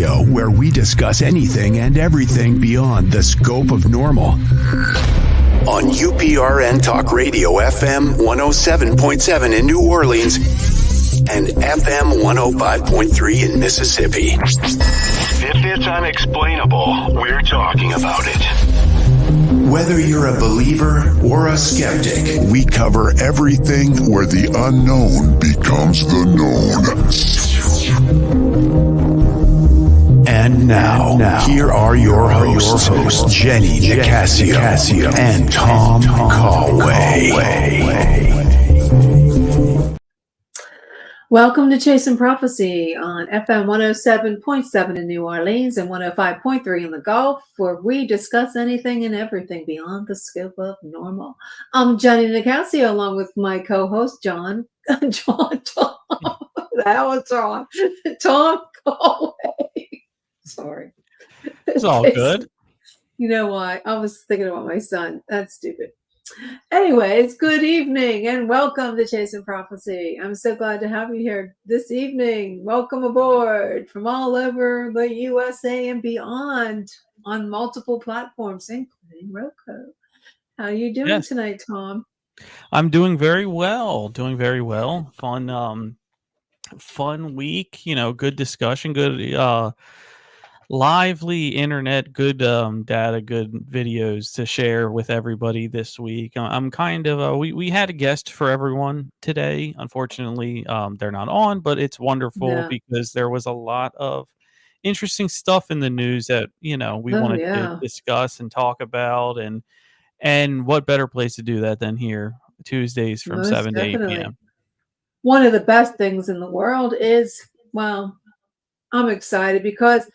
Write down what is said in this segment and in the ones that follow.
Radio, where we discuss anything and everything beyond the scope of normal. On UPRN Talk Radio FM 107.7 in New Orleans and FM 105.3 in Mississippi. If it's unexplainable, we're talking about it. Whether you're a believer or a skeptic, we cover everything where the unknown becomes the known. And now, here are your hosts, Jenny Nicasio and Tom Callway. Welcome to Chasing Prophecy on FM 107.7 in New Orleans and 105.3 in the Gulf, where we discuss anything and everything beyond the scope of normal. I'm Jenny Nicasio, along with my co-host, Tom. That was Tom Callway. Sorry. It's all good. You know why? I was thinking about my son. That's stupid. Anyways, good evening and welcome to Chasing Prophecy. I'm so glad to have you here this evening. Welcome aboard from all over the USA and beyond on multiple platforms, including Roku. How are you doing tonight, Tom? I'm doing very well. Fun week. Good discussion. Good lively internet, good data, good videos to share with everybody this week. I'm kind of we had a guest for everyone today. Unfortunately, they're not on, but it's wonderful because there was a lot of interesting stuff in the news that we wanted to discuss and talk about, and what better place to do that than here Tuesdays from 7 to 8 p.m. One of the best things in the world is, well, I'm excited because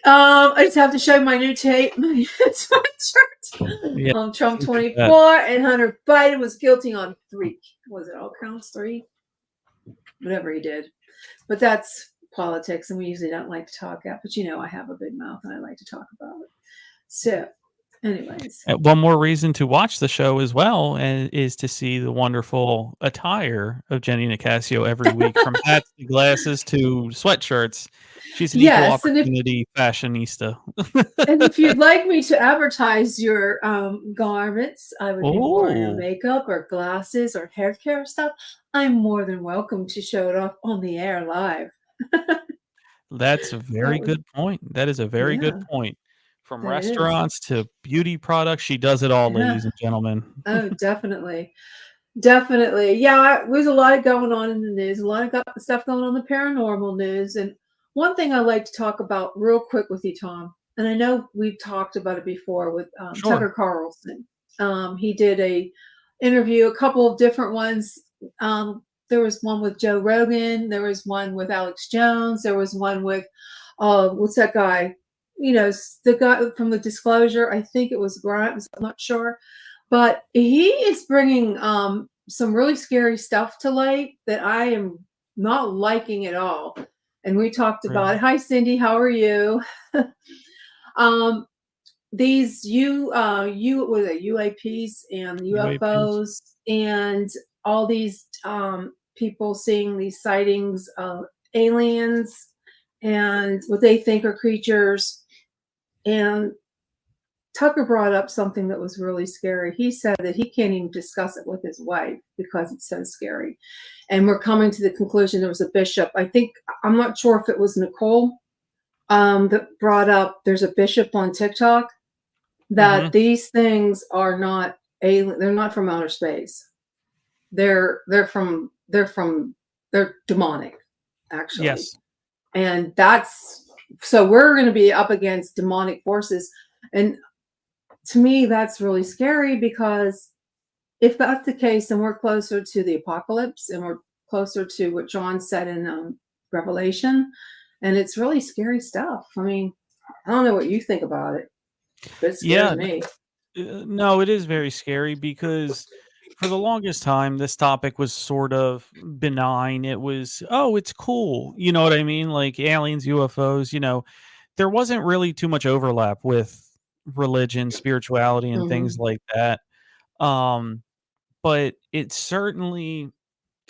I just have to show my new tape, my sweatshirt. Trump 24 and Hunter Biden was guilty on 3. Was it all counts 3? Whatever he did. But that's politics, and we usually don't like to talk about. But I have a big mouth, and I like to talk about it. So, anyways. One more reason to watch the show as well is to see the wonderful attire of Jenny Nicasio every week, from hats to glasses to sweatshirts. She's an equal opportunity fashionista. And if you'd like me to advertise your garments, I would be wearing your makeup or glasses or hair care stuff. I'm more than welcome to show it off on the air live. That's a very good point. That is a very good point. From restaurants to beauty products, she does it all, ladies and gentlemen. Oh, definitely. Definitely. Yeah, there's a lot going on in the news, a lot of stuff going on in the paranormal news. And one thing I like to talk about real quick with you, Tom, and I know we've talked about it before with Tucker Carlson. He did a interview, a couple of different ones. There was one with Joe Rogan. There was one with Alex Jones. There was one with, what's that guy? The guy from the Disclosure. I think it was Grimes. I'm not sure. But he is bringing some really scary stuff to light that I am not liking at all. And we talked about it. Hi, Cindy. How are you? These UAPs and UFOs and all these people seeing these sightings of aliens and what they think are creatures. And Tucker brought up something that was really scary. He said that he can't even discuss it with his wife because it's so scary. And we're coming to the conclusion there was a bishop. I'm not sure if it was Nicole that brought up, there's a bishop on TikTok that these things are not alien. They're not from outer space. They're demonic, actually. Yes. And so we're going to be up against demonic forces. And to me, that's really scary, because if that's the case, then we're closer to the apocalypse and we're closer to what John said in Revelation. And it's really scary stuff. I mean, I don't know what you think about it, but it's scary to me. No, it is very scary because for the longest time, this topic was sort of benign. It was, it's cool. You know what I mean? Like aliens, UFOs, there wasn't really too much overlap with religion, spirituality, and things like that. But it certainly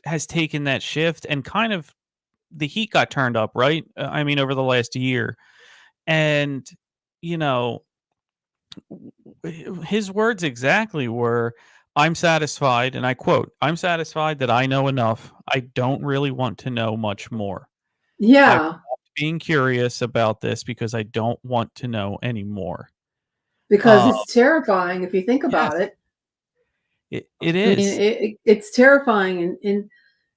has taken that shift and kind of the heat got turned up, right? I mean, over the last year, and you know, his words exactly were, "I'm satisfied," and I quote, "I'm satisfied that I know enough. I don't really want to know much more. I've Yeah, stopped being curious about this because I don't want to know anymore." because Uh, it's terrifying if you think about yes, it. it I mean, is. it's terrifying, and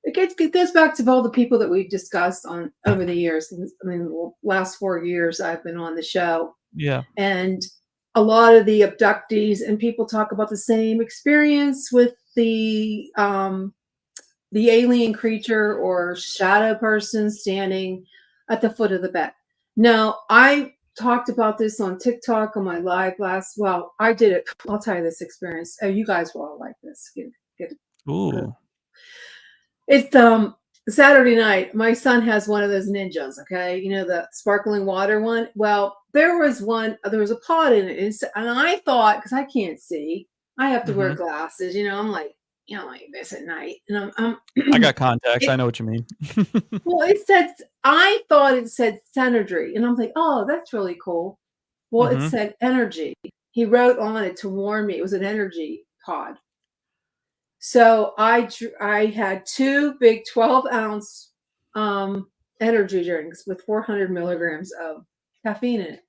it goes back to all the people that we've discussed on over the years. I mean, the last 4 years I've been on the show, Yeah. and a lot of the abductees and people talk about the same experience with the alien creature or shadow person standing at the foot of the bed. Now, I talked about this on TikTok on my live last. Well, I did it. I'll tell you this experience. Oh, you guys will all like this. Get good. Ooh. It's Saturday night. My son has one of those ninjas. Okay, you know the sparkling water one. Well, there was one. There was a pot in it, and I thought because I can't see, I have to wear Mhm. glasses. I'm like this at night, and I I'm. got contacts. it, I know what you mean. well, it said I thought it said synergy, and I'm like, oh, that's really cool. Well, it Mhm. said energy. He wrote on it to warn me it was an energy pod. So I had two big 12-ounce energy drinks with 400 milligrams of caffeine in it.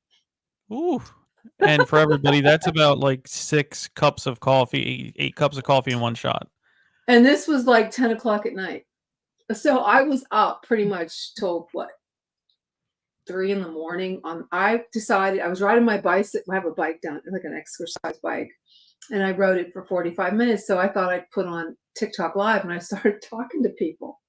Ooh. And for everybody, that's about like 6 cups of coffee, 8 cups of coffee in one shot. And this was like 10 o'clock at night. So I was up pretty much till what, 3 in the morning. I decided I was riding my bicycle. I have a bike down, like an exercise bike, and I rode it for 45 minutes. So I thought I'd put on TikTok live, and I started talking to people.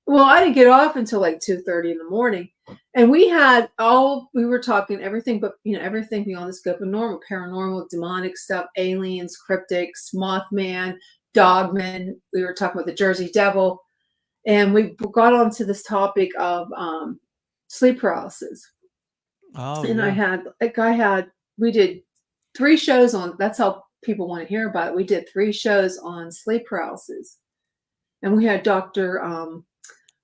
Well, I didn't get off until like 2:30 in the morning. And we were talking everything, but everything beyond the scope of normal, paranormal, demonic stuff, aliens, cryptics, Mothman, Dogman. We were talking about the Jersey Devil. And we got onto this topic of sleep paralysis. Oh, And yeah. we did 3 shows on, that's how people want to hear about it. We did 3 shows on sleep paralysis. And we had Dr.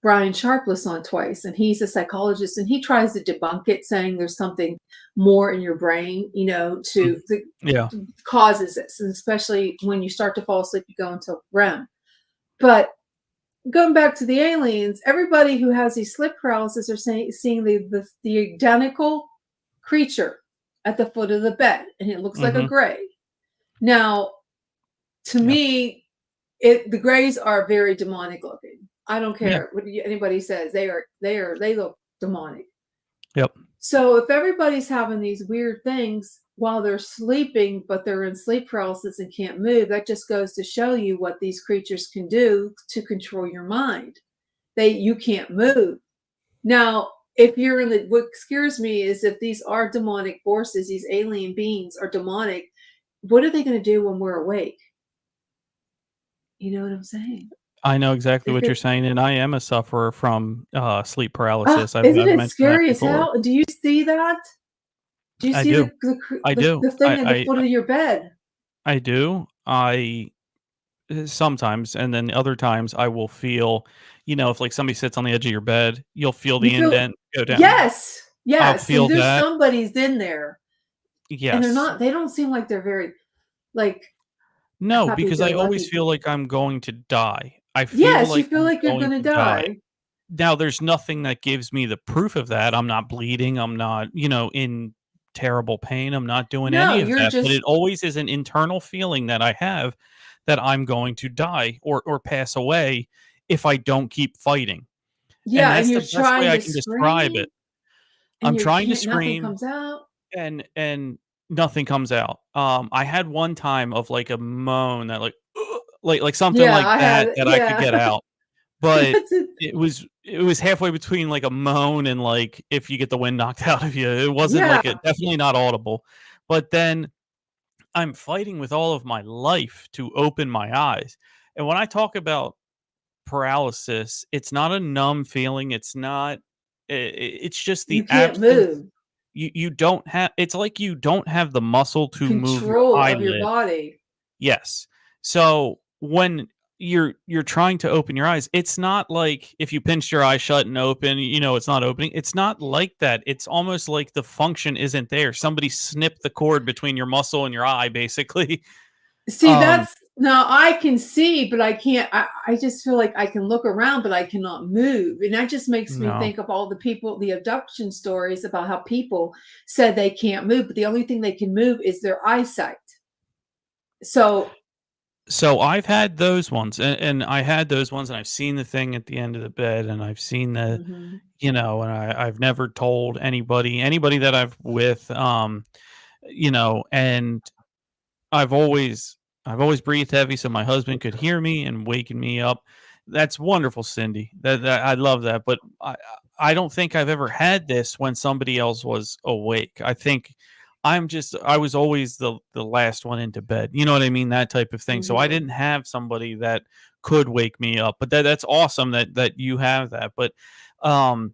Brian Sharpless on twice, and he's a psychologist, and he tries to debunk it, saying there's something more in your brain, Mm. to Yeah. causes this, and especially when you start to fall asleep, you go into REM. But going back to the aliens, everybody who has these sleep paralysis are seeing the identical creature at the foot of the bed, and it looks like a Mhm. gray. Now, to Yep. me, the grays are very demonic looking. I don't Yeah. care what anybody says. They look demonic. Yep. So if everybody's having these weird things while they're sleeping, but they're in sleep paralysis and can't move, that just goes to show you what these creatures can do to control your mind. You can't move. Now, if you're what scares me is if these are demonic forces, these alien beings are demonic, what are they going to do when we're awake? You know what I'm saying? I know exactly If what you're it, saying, and I am a sufferer from, sleep oh, paralysis. I've isn't I've it mentioned that scary as before. hell? Do you see that? Do you I see do. I the, do. the thing at the foot of your bed? I do. Sometimes, and then other times I will feel, if, like, somebody sits on the edge of your bed, you'll feel You the feel indent go down. yes, I'll yes. feel There's that. somebody's in there, and Yes. they don't seem like they're very like No, because I always happy-go-lucky. feel like I'm going to die. I feel Yes, you like feel I'm like you're going gonna to die. die. Now, there's nothing that gives me the proof of that. I'm not bleeding. I'm not, in terrible pain. I'm not doing No, any of you're that. But just it always is an internal feeling that I have that I'm going to die or pass away if I don't keep fighting. And yeah, and that's you're the best way trying I to can describe scream, it. and I'm you trying to can't. Nothing scream comes out. and nothing comes out. I had one time of like a moan that like something Yeah, like I that had. that I could Yeah, get out. But That's it. it was halfway between, like, a moan and, like, if you get the wind knocked out of you. It wasn't, Yeah, like, definitely not audible. But then I'm fighting with all of my life to open my eyes. And when I talk about paralysis, it's not a numb feeling, it's not it's just you the can't absence. move. You don't have it's like you don't have the muscle to move your Control of your eyelid. body. Yes. So, when you're trying to open your eyes. It's not like if you pinched your eyes shut and open, it's not opening. It's not like that. It's almost like the function isn't there. Somebody snipped the cord between your muscle and your eye, basically. See, that's now I can see, but I can't. I just feel like I can look around, but I cannot move. And that just makes me No. think of all the people, the abduction stories about how people said they can't move, but the only thing they can move is their eyesight. So I've had those ones, and I had those ones, and I've seen the thing at the end of the bed, and I've seen the, mhm. and I've never told anybody that I've with, and I've always breathed heavy so my husband could hear me and waking me up. That's wonderful, Cindy. That I love that, but I don't think I've ever had this when somebody else was awake. I think I was always the last one into bed. You know what I mean? That type of thing. So I Mhm. didn't have somebody that could wake me up. But that's awesome that you have that. But um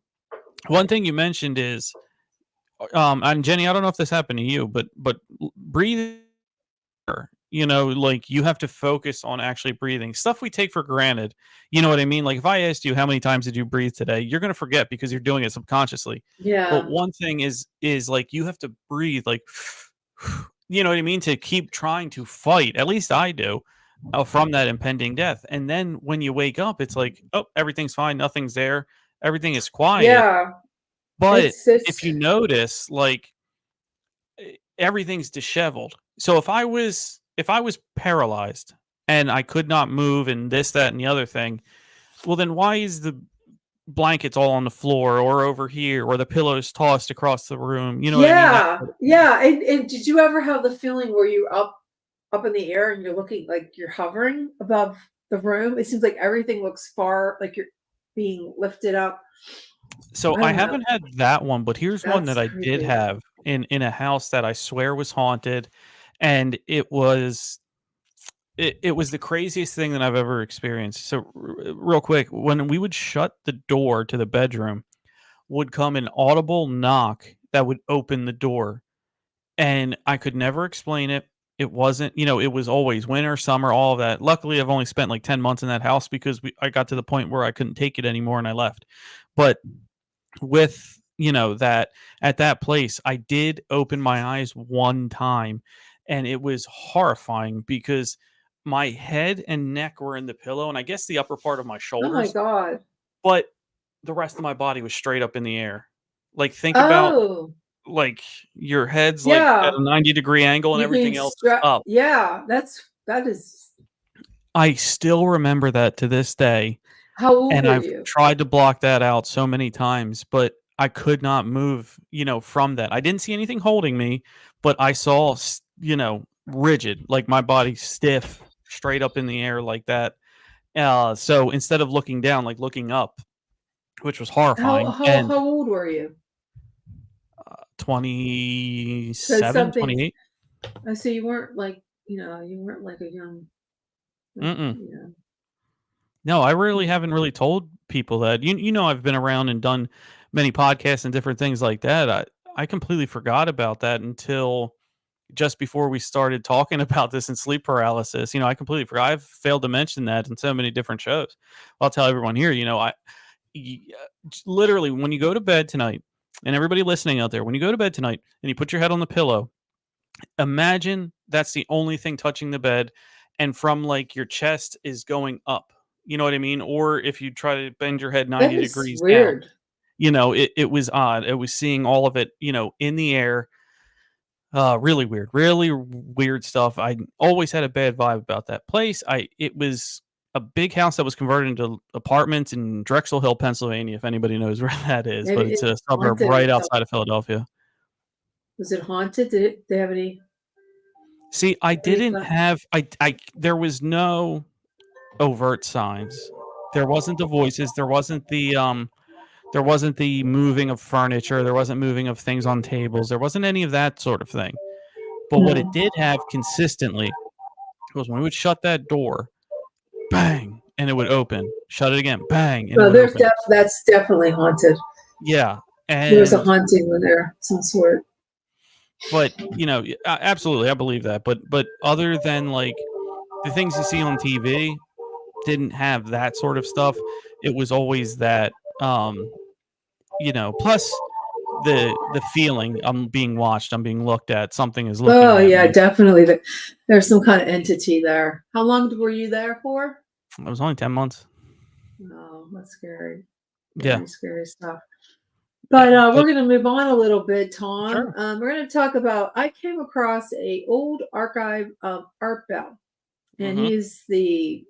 one thing you mentioned is and Jenny, I don't know if this happened to you, but breathing, like you have to focus on actually breathing. Stuff we take for granted. You know what I mean? Like if I asked you how many times did you breathe today, you're going to forget because you're doing it subconsciously. But Yeah. one thing is like you have to breathe like you know what I mean, to keep trying to fight. At least I do. From that impending death. And then when you wake up, it's like, oh, everything's fine, nothing's there, everything is quiet. Yeah. But if It's you notice, like everything's disheveled. So if I was paralyzed and I could not move and this, that, and the other thing, well then why is the blankets all on the floor or over here or the pillows tossed across the room? You know what I mean? That yeah. Yeah. And did you ever have the feeling where you're up in the air and you're looking like you're hovering above the room? It seems like everything looks far like you're being lifted up. so I I don't know. haven't had that one, but here's one That's that I did creepy. have in a house that I swear was haunted, and it was the craziest thing that I've ever experienced. So real quick, when we would shut the door to the bedroom, would come an audible knock that would open the door, and I could never explain it. It wasn't, it was always winter, summer, all of that. Luckily, I've only spent like 10 months in that house because I got to the point where I couldn't take it anymore and I left. But with, that at that place, I did open my eyes one time and it was horrifying because my head and neck were in the pillow and I guess the upper part of my Oh my shoulders, god. but the rest of my body was straight up in the air. Like think about Oh, like your head's like at yeah. a 90-degree angle and You being everything else is struck. up. Yeah, that is. I still remember that to this day, How old and were I've you? tried to block that out so many times, but I could not move, from that. I didn't see anything holding me, but I saw, rigid, like my body stiff, straight up in the air like that. So instead of looking down, like looking up, which was How horrifying, how and how old were you? Because 27, something. 28. I see you weren't like you weren't like a young, like, Mm-mm. No, I really haven't really told people that. I've been around and done many podcasts and different things like that. I completely forgot about that until just before we started talking about this and sleep paralysis. I completely forgot. I've failed to mention that in so many different shows. I'll tell everyone here, literally when you go to bed tonight, and everybody listening out there, when you go to bed tonight and you put your head on the pillow, imagine that's the only thing touching the bed, and from like your chest is going up. You know what I mean? Or if you try to bend your head That 90 is degrees down, weird. it was odd. It was seeing all of it, in the air. Really weird stuff. I always had a bad vibe about that place. It was a big house that was converted into apartments in Drexel Hill, Pennsylvania, if anybody knows where that is, Maybe but it's it's a suburb haunted or right something. outside of Philadelphia. Was it haunted? Did they have See, I any didn't kind? have there was no overt signs. There wasn't the voices, there wasn't the moving of furniture, there wasn't moving of things on tables, there wasn't any of that sort of thing. But what it No. did have consistently was when we would shut that door, bang, and it would open. Shut it again, bang, and it No, would open. that's definitely haunted. Yeah, There's a and haunting in there, some sort. but, absolutely, I believe that, but other than, like, the things you see on TV, didn't have that sort of stuff. It was always that, plus the feeling, I'm being watched, I'm being looked at, something is looking Oh at yeah, me. definitely. There's some kind of entity there. How long were you there for? It was only 10 months. Oh, that's scary. Yeah. Very scary stuff. But Yeah. we're going to move on a little bit, Tom. Sure. We're going to talk about. I came across a old archive of Art Bell, and Mm-hmm. he's the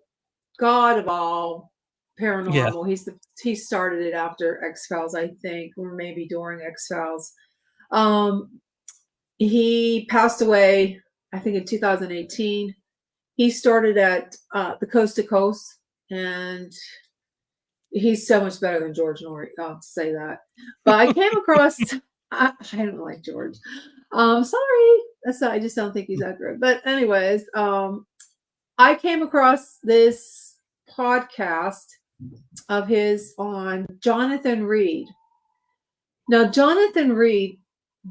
god of all Yeah. paranormal. He started it after X-Files, I think, or maybe during X-Files. He passed away, I think, in 2018. He started at the Coast to Coast, and he's so much better than George Norrie. I'll say that. But I came across. I don't like George. Sorry. I just don't think he's that good. But anyways, I came across this podcast of his on Jonathan Reed. Now, Jonathan Reed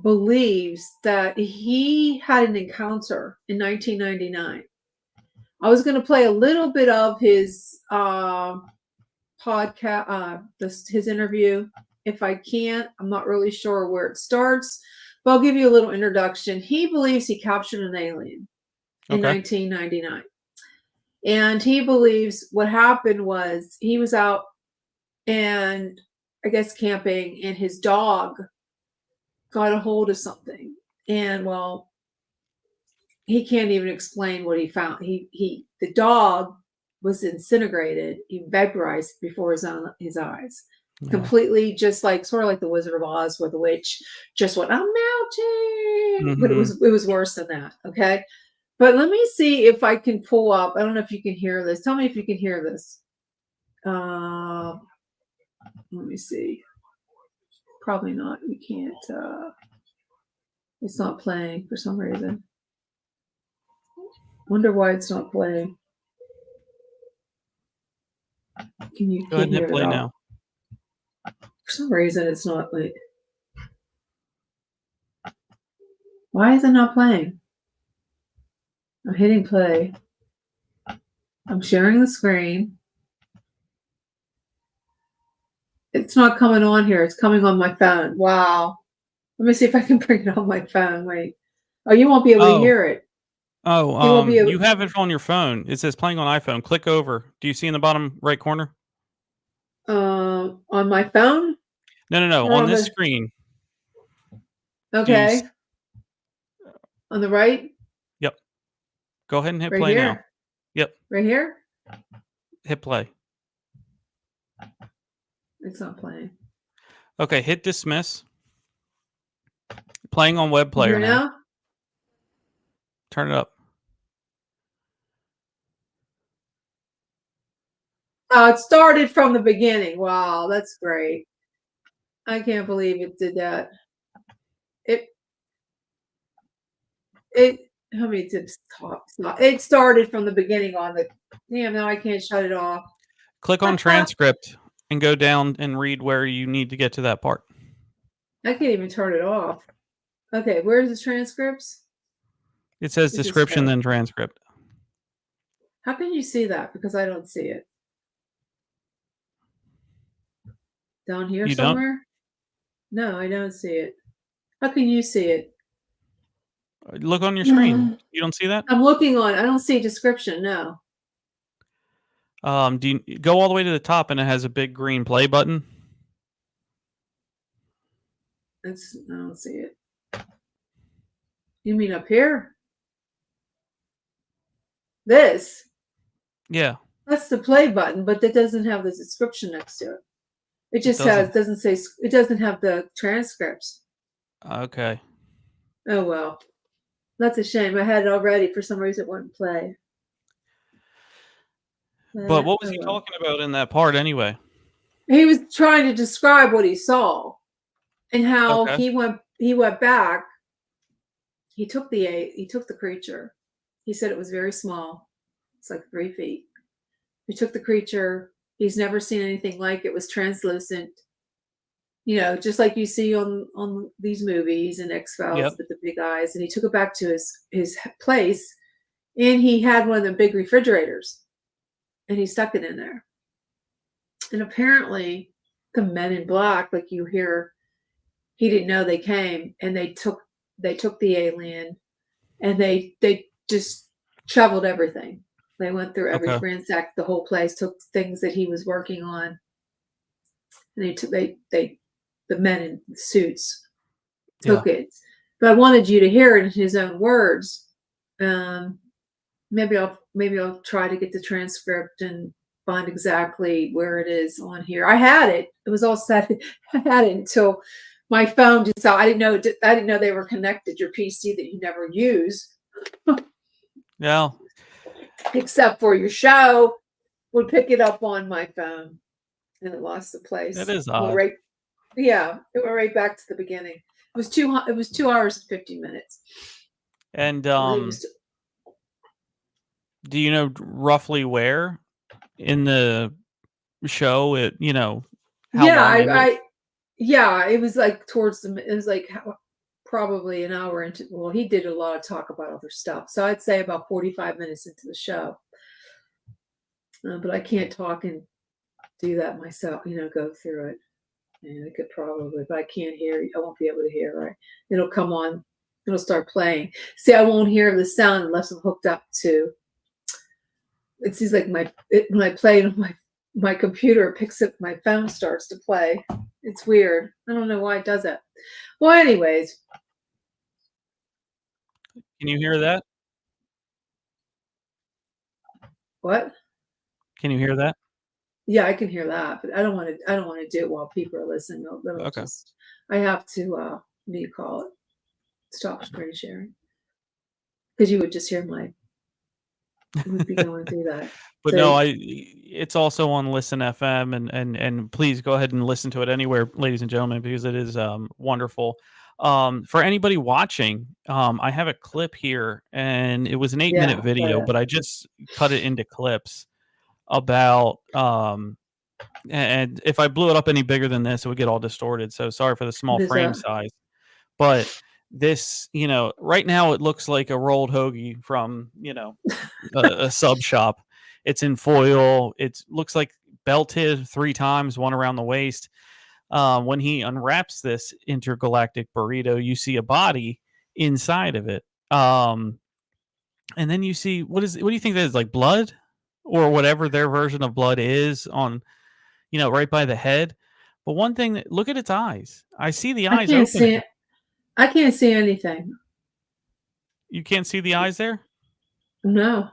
believes that he had an encounter in 1999. I was going to play a little bit of his podcast, his interview. If I can't, I'm not really sure where it starts, but I'll give you a little introduction. He believes he captured an alien in 1999. And he believes what happened was he was out and I guess camping, and his dog got a hold of something. And well, he can't even explain what he found. The dog was disintegrated, he vaporized before his eyes. Yeah. Completely, just like sort of like the Wizard of Oz, where the witch just went, "I'm melting," mm-hmm. But it was worse than that. Okay, but let me see if I can pull up. I don't know if you can hear this. Tell me if you can hear this. Let me see. Probably not. We can't. It's not playing for some reason. Wonder why it's not playing. Can you go ahead and hit play now? For some reason, it's not like. Why is it not playing? I'm hitting play. I'm sharing the screen. It's not coming on here. It's coming on my phone. Wow. Let me see if I can bring it on my phone. Wait. Oh, you won't be able to hear it. Oh, you have it on your phone. It says playing on iPhone. Click over. Do you see in the bottom right corner? On my phone? No. On this screen. Okay. On the right? Yep. Go ahead and hit right play here. now. Yep. Right here? Hit play. It's not playing. Okay, hit dismiss. Playing on web player now. Turn it up. Oh, it started from the beginning. Wow, that's great. I can't believe it did that. How many tips talks? It started from the beginning on the. Damn, now I can't shut it off. Click on transcript and go down and read where you need to get to that part. I can't even turn it off. Okay, where's the transcripts? It says description, then transcript. How can you see that? Because I don't see it. Down here you somewhere? Don't? No, I don't see it. How can you see it? Look on your screen. You don't see that? I'm looking on. I don't see description. No. Do you go all the way to the top and it has a big green play button? I don't see it. You mean up here? This? Yeah. That's the play button, but that doesn't have the description next to it. It just it doesn't have the transcripts. Okay. Oh, well. That's a shame. I had it already. For some reason, it wouldn't play. But what was he talking about in that part anyway? He was trying to describe what he saw and how he went back. He took the creature. He said it was very small. It's like 3 feet. He took the creature. He's never seen anything like it. It was translucent. You know, just like you see on these movies and X-Files with the big eyes. And he took it back to his place, and he had one of the big refrigerators. and he stuck it in there. And apparently, the men in black, like you hear, he didn't know they came, and they took the alien, and they just shoveled everything. They went through Okay. ransacked the whole place, took things that he was working on, and the men in suits took it. But I wanted you to hear it in his own words. Maybe I'll try to get the transcript and find exactly where it is on here. I had it. It was all set. I had it until my phone just I didn't know they were connected. Your PC that you never use. Yeah. Except for your show would pick it up on my phone, and it lost the place. That is odd. It went right back to the beginning. It was 2 hours and 50 minutes. And do you know roughly where in the show it, how long it was like it was like probably an hour into, well, he did a lot of talk about other stuff. So I'd say about 45 minutes into the show. But I can't talk and do that myself, go through it. And I could probably, but I can't hear. I won't be able to hear, right? It'll come on. It'll start playing. See, I won't hear the sound unless I'm hooked up to. It seems like when I play it on my computer, it picks up, my phone starts to play. It's weird. I don't know why it does that. Well, anyways. Can you hear that? What? Can you hear that? Yeah, I can hear that, but I don't want to do it while people are listening. Okay. I have to, what do you call it? Stop screen sharing. Because you would just hear would be going through that. But so, no, it's also on Listen FM, and please go ahead and listen to it anywhere, ladies and gentlemen, because it is wonderful. For anybody watching, I have a clip here, and it was an 8-minute video, but I just cut it into clips about and if I blew it up any bigger than this, it would get all distorted. So sorry for the small frame size. But this, right now it looks like a rolled hoagie from, a sub shop. It's in foil. It looks like belted 3 times, one around the waist. When he unwraps this intergalactic burrito, you see a body inside of it. And then you see, what do you think that is, like blood or whatever their version of blood is on, right by the head. But one thing look at its eyes. I see the eyes open. I can't see anything. You can't see the eyes there? No.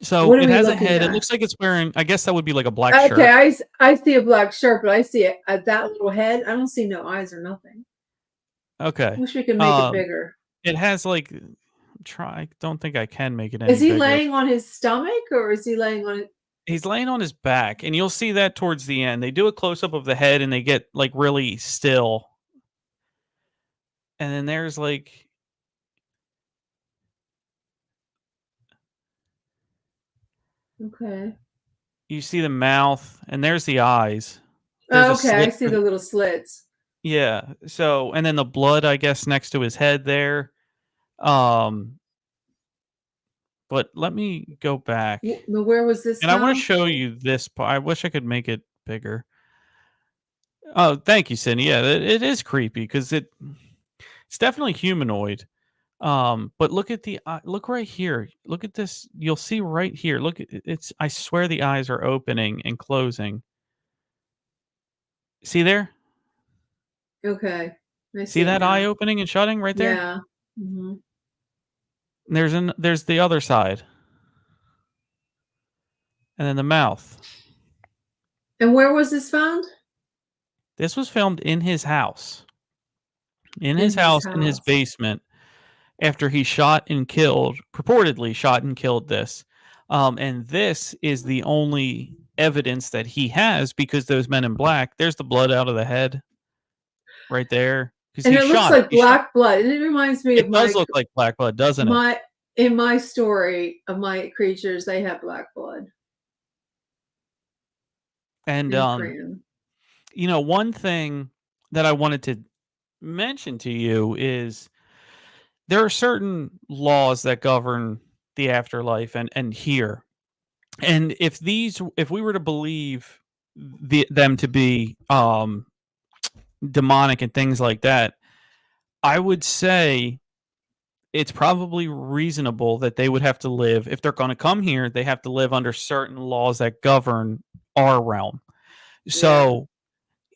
So it has a head. It looks like it's wearing, I guess that would be like a black shirt. Okay, I see a black shirt, but I see it at that little head. I don't see no eyes or nothing. Okay. I wish we could make it bigger. It has like, I don't think I can make it any bigger. Is he bigger. laying on his stomach or is he laying on it? He's laying on his back, and you'll see that towards the end. They do a close-up of the head, and they get like really still. And then there's like, okay. You see the mouth, and there's the eyes. Okay, I see the little slits. Yeah. So, and then the blood, I guess, next to his head there. But let me go back. Where was this? And I want to show you this part. I wish I could make it bigger. Oh, thank you, Cindy. Yeah, it is creepy because it's definitely humanoid. But look at look right here. Look at this. You'll see right here. Look, it's. I swear the eyes are opening and closing. See there? Okay. See that eye opening and shutting right there? Yeah. Mm-hmm. There's the other side. And then the mouth. And where was this found? This was filmed in his house. In his house, in his basement, after he purportedly shot and killed this. And this is the only evidence that he has, because those men in black, there's the blood out of the head right there. And it looks like black blood. And it reminds me of It does look like black blood, doesn't it? In my story of my creatures, they have black blood. And, one thing that I wanted to mention to you is there are certain laws that govern the afterlife and here. And if we were to believe them to be demonic and things like that, I would say it's probably reasonable that they would have to live, if they're going to come here, they have to live under certain laws that govern our realm. Yeah. So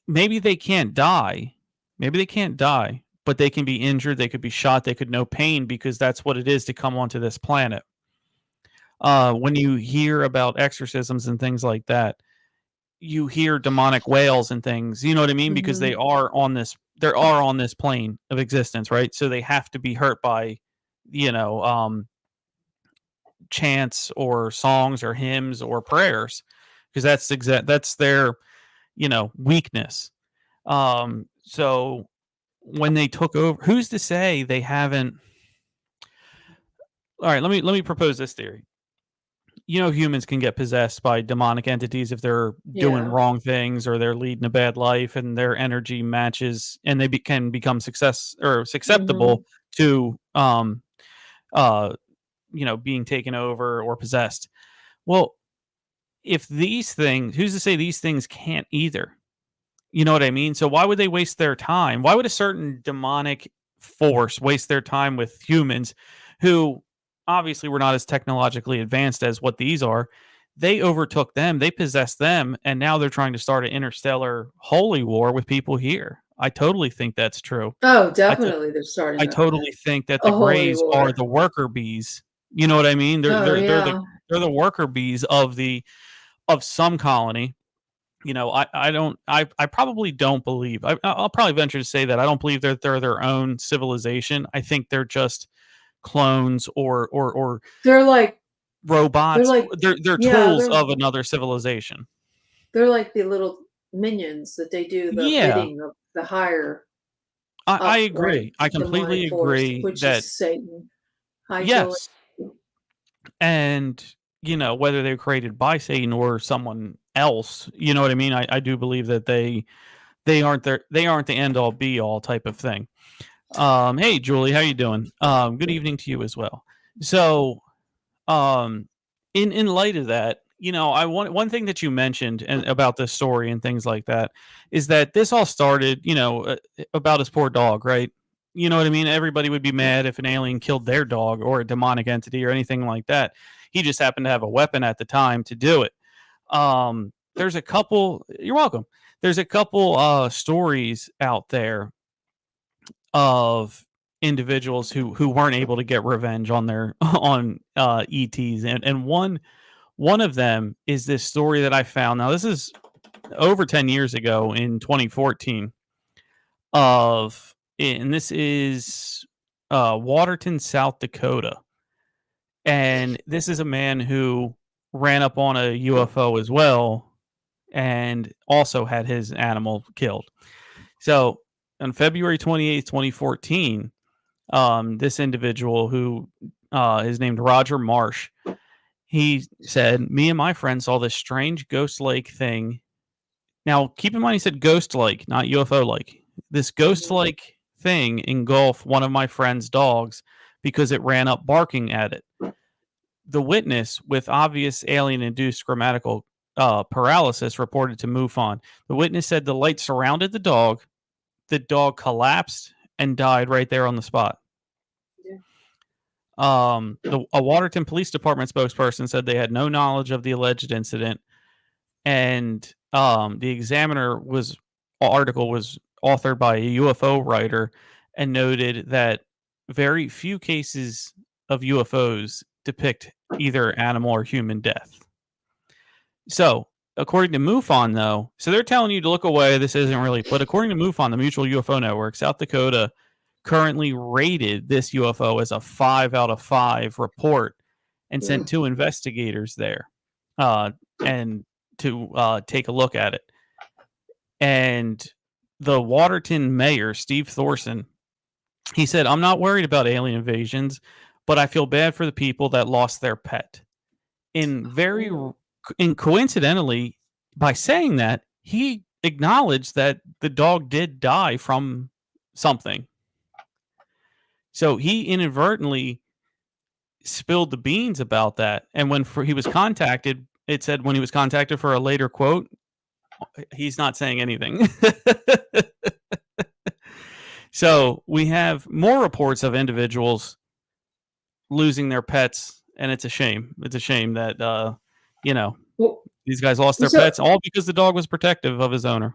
maybe they can't die. Maybe they can't die, but they can be injured. They could be shot. They could know pain because that's what it is to come onto this planet. When you hear about exorcisms and things like that, you hear demonic wails and things. You know what I mean? Because Hmm. they are on this plane of existence, right? So they have to be hurt by, you know, chants or songs or hymns or prayers, because that's their, weakness. So when they took over, who's to say they haven't? All right, let me propose this theory. Humans can get possessed by demonic entities if they're doing Yeah. wrong things or they're leading a bad life and their energy matches, and they can become Hmm. susceptible to uh being taken over or possessed. Well, if these things, who's to say these things can't either? You know what I mean? So why would they waste their time? Why would a certain demonic force waste their time with humans who obviously were not as technologically advanced as what these are? They overtook them, they possessed them, and now they're trying to start an interstellar holy war with people here. I totally think that's true. Oh, I, to- definitely. They're starting I totally think that the a holy Greys are war. the worker bees. You know what I mean? Oh, yeah. They're the worker bees of some colony. I probably don't believe. I'll probably venture to say that I don't believe they're their own civilization. I think they're just clones or They're like, they're robots. like, They're yeah, tools of another civilization. they're like the little minions that they do the Yeah, bidding of the higher I up, right? agree. I completely Demonic force, agree which that is Satan. Hi, Julie. yes, and whether they were created by Satan or someone else. You know what I mean? I do believe that they aren't the end all be all type of thing. Hey Julie, how you doing? Good evening to you as well. So, um, in light of that, I want one thing that you mentioned and about this story and things like that is that this all started, about his poor dog, right? You know what I mean? Everybody would be mad if an alien killed their dog or a demonic entity or anything like that. He just happened to have a weapon at the time to do it. There's a couple. You're welcome. There's a couple stories out there of individuals who weren't able to get revenge on their on ETs, and one of them is this story that I found. Now this is over 10 years ago in 2014 and this is Waterton, South Dakota, and this is a man who ran up on a UFO as well and also had his animal killed. So on February 28th, 2014, this individual who is named Roger Marsh, he said, "Me and my friend saw this strange ghost-like thing." Now, keep in mind, he said ghost-like, not UFO-like. This Mhm. ghost-like thing engulfed one of my friend's dogs because it ran up barking at it. The witness, with obvious alien-induced grammatical paralysis, reported to MUFON. The witness said the light surrounded the dog. The dog collapsed and died right there on the spot. Yeah. A Waterton Police Department spokesperson said they had no knowledge of the alleged incident, and the Examiner article was authored by a UFO writer and noted that very few cases of UFOs depict either animal or human death. So, according to MUFON, though, so they're telling you to look away. This isn't really, but according to MUFON, the Mutual UFO Network, South Dakota currently rated this UFO as a 5 out of 5 report and sent Mm. 2 investigators there and to take a look at it. And the Waterton mayor, Steve Thorson, he said, "I'm not worried about alien invasions, but I feel bad for the people that lost their pet." In very Oh, and coincidentally, by saying that, he acknowledged that the dog did die from something. So he inadvertently spilled the beans about that. And when he was contacted it said when he was contacted for a later quote, he's not saying anything. So we have more reports of individuals losing their pets, and it's a shame. It's a shame that Well, these guys lost their pets all because the dog was protective of his owner.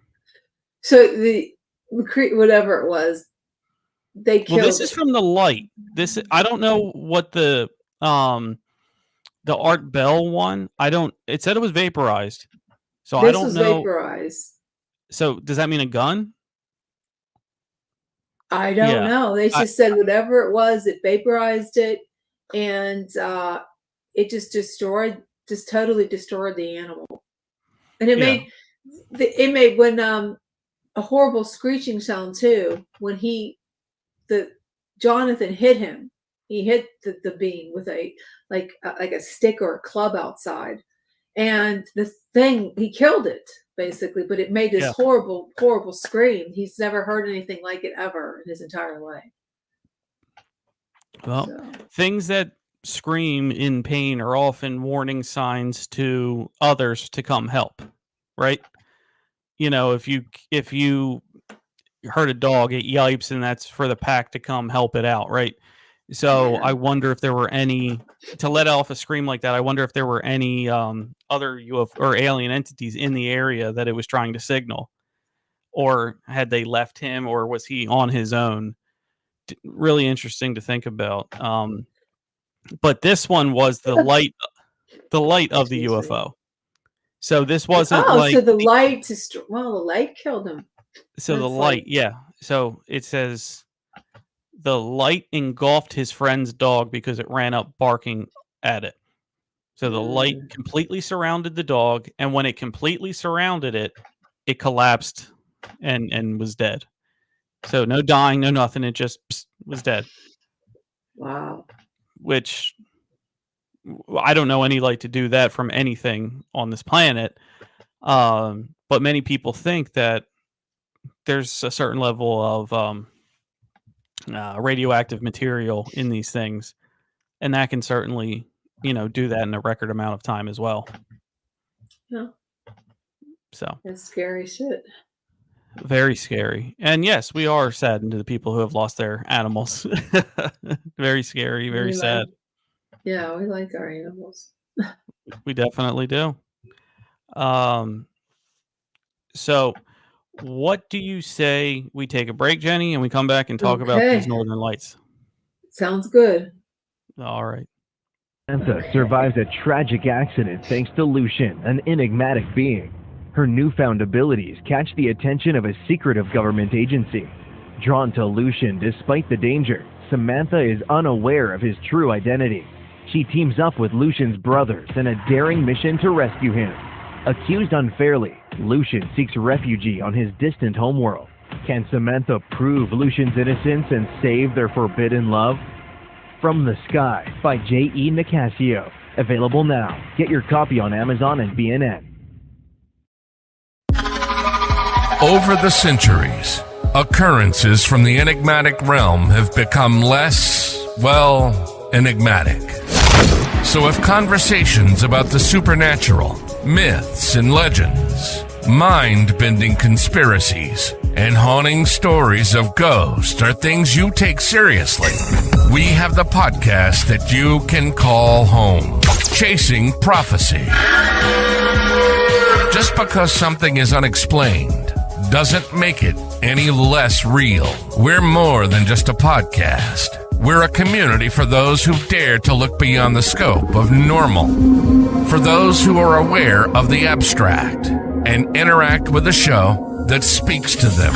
So the whatever it was, they killed. Well, this is from the light. This I don't know what the Art Bell one. It said it was vaporized. So I don't know. Vaporized. So does that mean a gun? I don't know. They just said whatever it was, it vaporized it, and it just totally destroyed the animal. And it made when a horrible screeching sound too when Jonathan hit him. He hit the bean with a stick or a club outside, and the thing, he killed it basically, but it made this horrible scream. He's never heard anything like it ever in his entire life. Well, things that scream in pain are often warning signs to others to come help, right? If you hurt a dog, it yipes, and that's for the pack to come help it out, right? So I wonder if there were any, to let off a scream like that, I wonder if there were any other UFO or alien entities in the area that it was trying to signal, or had they left him, or was he on his own? Really interesting to think about. But this one was the light of the UFO. So this wasn't so the light the light killed him. So the light, So it says the light engulfed his friend's dog because it ran up barking at it. So the light completely surrounded the dog, and when it completely surrounded it, it collapsed and was dead. So no dying, no nothing. It just was dead. Wow. Which I don't know any light to do that from anything on this planet. But many people think that there's a certain level of radioactive material in these things, and that can certainly, do that in a record amount of time as well. Yeah. So that's scary shit. Very scary. And yes, we are saddened to the people who have lost their animals. Very scary, very sad. We like our animals. We definitely do. So what do you say we take a break, Jenny, and we come back and talk about these northern lights? Sounds good. All right. Samantha survives a tragic accident thanks to Lucian, an enigmatic being. Her newfound abilities catch the attention of a secretive government agency. Drawn to Lucian despite the danger, Samantha is unaware of his true identity. She teams up with Lucian's brothers in a daring mission to rescue him. Accused unfairly, Lucian seeks refuge on his distant homeworld. Can Samantha prove Lucian's innocence and save their forbidden love? From the Sky by J.E. Nicasio. Available now. Get your copy on Amazon and BNN. Over the centuries, occurrences from the enigmatic realm have become less, enigmatic. So if conversations about the supernatural, myths and legends, mind-bending conspiracies, and haunting stories of ghosts are things you take seriously, we have the podcast that you can call home. Chasing Prophecy. Just because something is unexplained doesn't make it any less real. We're more than just a podcast. We're a community for those who dare to look beyond the scope of normal. For those who are aware of the abstract and interact with a show that speaks to them.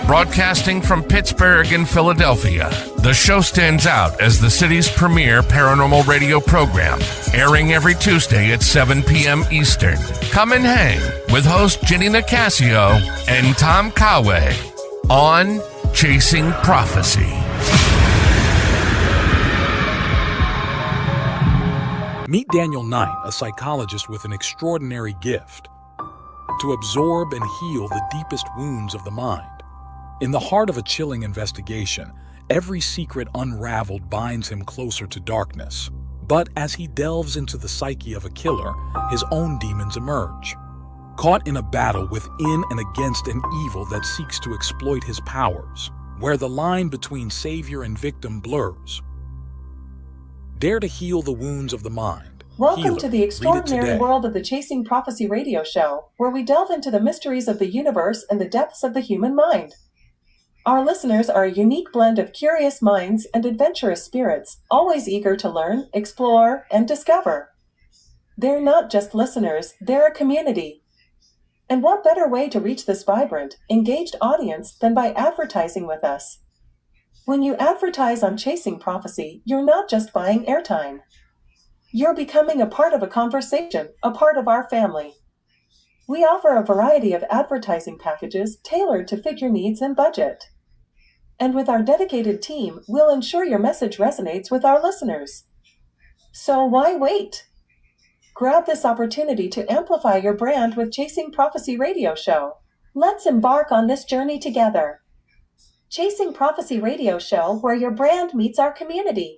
Broadcasting from Pittsburgh and Philadelphia, the show stands out as the city's premier paranormal radio program, airing every Tuesday at 7 p.m. Eastern. Come and hang with host Jenny Nicasio and Tom Conway on Chasing Prophecy. Meet Daniel Knight, a psychologist with an extraordinary gift to absorb and heal the deepest wounds of the mind. In the heart of a chilling investigation, every secret unraveled binds him closer to darkness. But as he delves into the psyche of a killer, his own demons emerge. Caught in a battle within and against an evil that seeks to exploit his powers, where the line between savior and victim blurs. Dare to heal the wounds of the mind. Welcome Healer, to the read it extraordinary today. world of the Chasing Prophecy radio show, where we delve into the mysteries of the universe and the depths of the human mind. Our listeners are a unique blend of curious minds and adventurous spirits, always eager to learn, explore, and discover. They're not just listeners, they're a community. And what better way to reach this vibrant, engaged audience than by advertising with us? When you advertise on Chasing Prophecy, you're not just buying airtime. You're becoming a part of a conversation, a part of our family. We offer a variety of advertising packages tailored to fit your needs and budget. And with our dedicated team, we'll ensure your message resonates with our listeners. So why wait? Grab this opportunity to amplify your brand with Chasing Prophecy Radio Show. Let's embark on this journey together. Chasing Prophecy Radio Show, where your brand meets our community.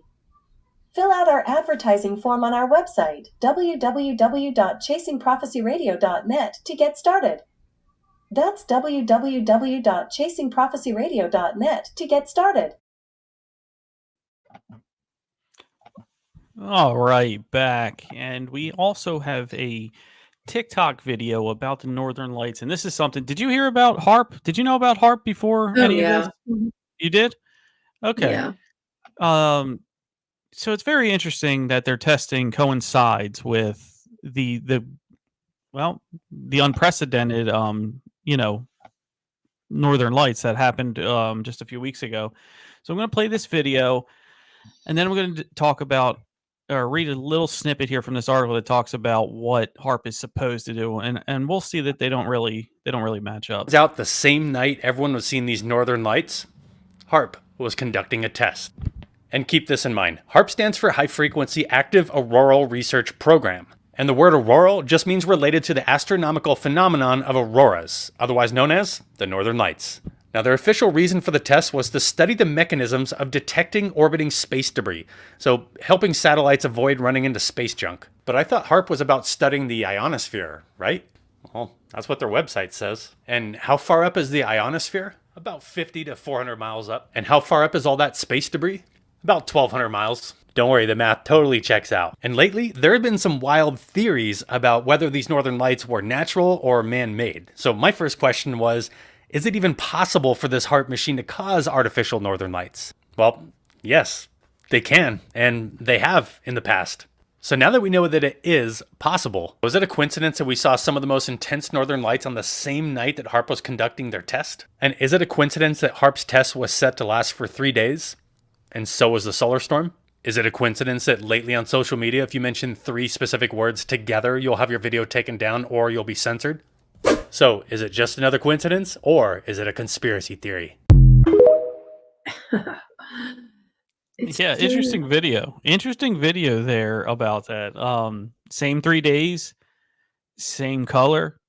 Fill out our advertising form on our website, www.chasingprophecyradio.net, to get started. That's www.chasingprophecyradio.net to get started. All right, back. And we also have a TikTok video about the Northern Lights. And this is something. Did you hear about HARP? Did you know about HARP before any of this? Mhm. You did? Okay. Yeah. So it's very interesting that their testing coincides with the unprecedented Northern Lights that happened just a few weeks ago. So I'm going to play this video, and then I'm going to talk about or read a little snippet here from this article that talks about what HARP is supposed to do, and we'll see that they don't really match up. Out the same night everyone was seeing these Northern Lights, HARP was conducting a test. And keep this in mind, HARP stands for High Frequency Active Auroral Research Program. And the word auroral just means related to the astronomical phenomenon of auroras, otherwise known as the Northern Lights. Now, their official reason for the test was to study the mechanisms of detecting orbiting space debris, so helping satellites avoid running into space junk. But I thought HARP was about studying the ionosphere, right? Well, that's what their website says. And how far up is the ionosphere? About 50 to 400 miles up. And how far up is all that space debris? About 1,200 miles. Don't worry, the math totally checks out. And lately, there have been some wild theories about whether these Northern Lights were natural or man-made. So my first question was, is it even possible for this HARP machine to cause artificial Northern Lights? Well, yes, they can, and they have in the past. So now that we know that it is possible, was it a coincidence that we saw some of the most intense Northern Lights on the same night that HARP was conducting their test? And is it a coincidence that HARP's test was set to last for 3 days? And so was the solar storm? Is it a coincidence that lately on social media, if you mention 3 specific words together, you'll have your video taken down or you'll be censored? So, is it just another coincidence, or is it a conspiracy theory? Yeah, interesting video. Interesting video there about that. Same 3 days, same color,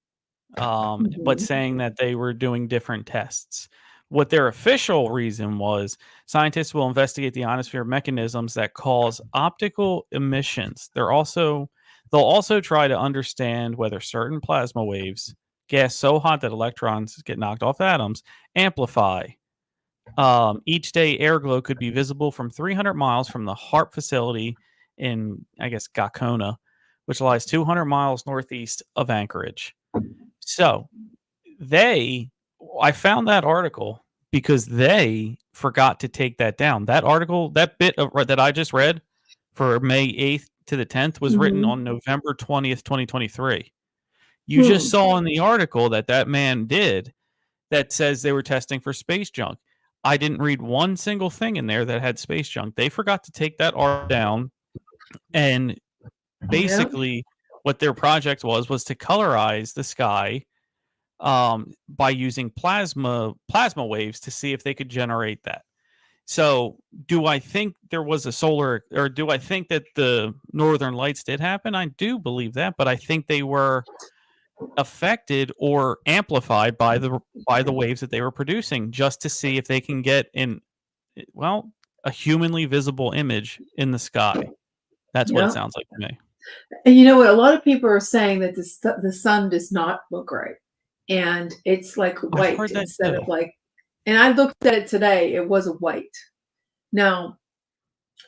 but saying that they were doing different tests. What their official reason was, scientists will investigate the ionosphere mechanisms that cause optical emissions. They'll also try to understand whether certain plasma waves, gas so hot that electrons get knocked off atoms, amplify. Each day, air glow could be visible from 300 miles from the HARP facility in, I guess, Gakona, which lies 200 miles northeast of Anchorage. So I found that article because they forgot to take that down. That article, that bit of that I just read for May 8th to the 10th was written on November 20th, 2023. You just saw in the article that man did that says they were testing for space junk. I didn't read one single thing in there that had space junk. They forgot to take that art down. And basically what their project was to colorize the sky by using plasma waves to see if they could generate that. So do I think there was a solar, or do I think that the Northern Lights did happen? I do believe that, but I think they were affected or amplified by the waves that they were producing, just to see if they can get a humanly visible image in the sky. That's what it Yeah. sounds like to me. And you know what? A lot of people are saying that the sun does not look right, and it's like I've white heard that instead too. of like. And I looked at it today; it was white. Now,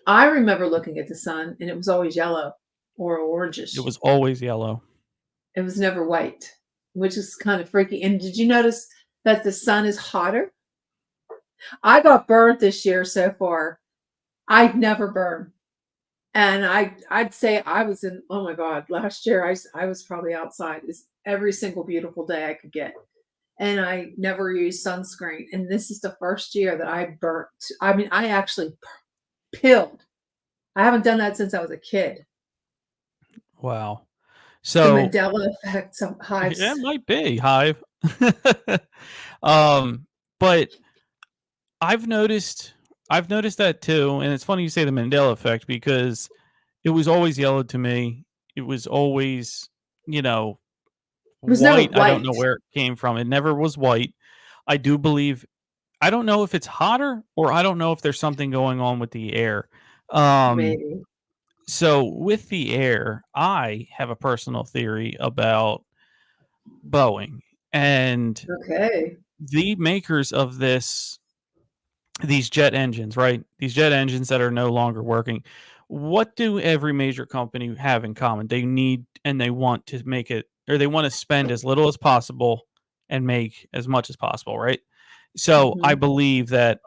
I remember looking at the sun, and it was always yellow or It orangish. was always yellow. It was never white, which is kind of freaky. And did you notice that the sun is hotter? I got burned this year so far. I've never burned. And I'd say I was in, oh my God, last year I was probably outside every single beautiful day I could get. And I never used sunscreen. And this is the first year that I burnt. I mean, I actually peeled. I haven't done that since I was a kid. Wow. It's the So Mandela effect. Some yeah, hives. it might be Hive. But I've noticed that too, and it's funny you say the Mandela effect because it was always yellow to me. It was always, you know, It was never white. I don't know white. where it came from. It never was white. I do believe I don't know if it's hotter or I don't know if there's something going on with the air. Um, Maybe. so with the air, I have a personal theory about Boeing and Okay. the makers of these jet engines, right? These jet engines that are no longer working. What do every major company have in common? They need and they want to make it, or they want to spend as little as possible and make as much as possible, right? So I Mhm. believe that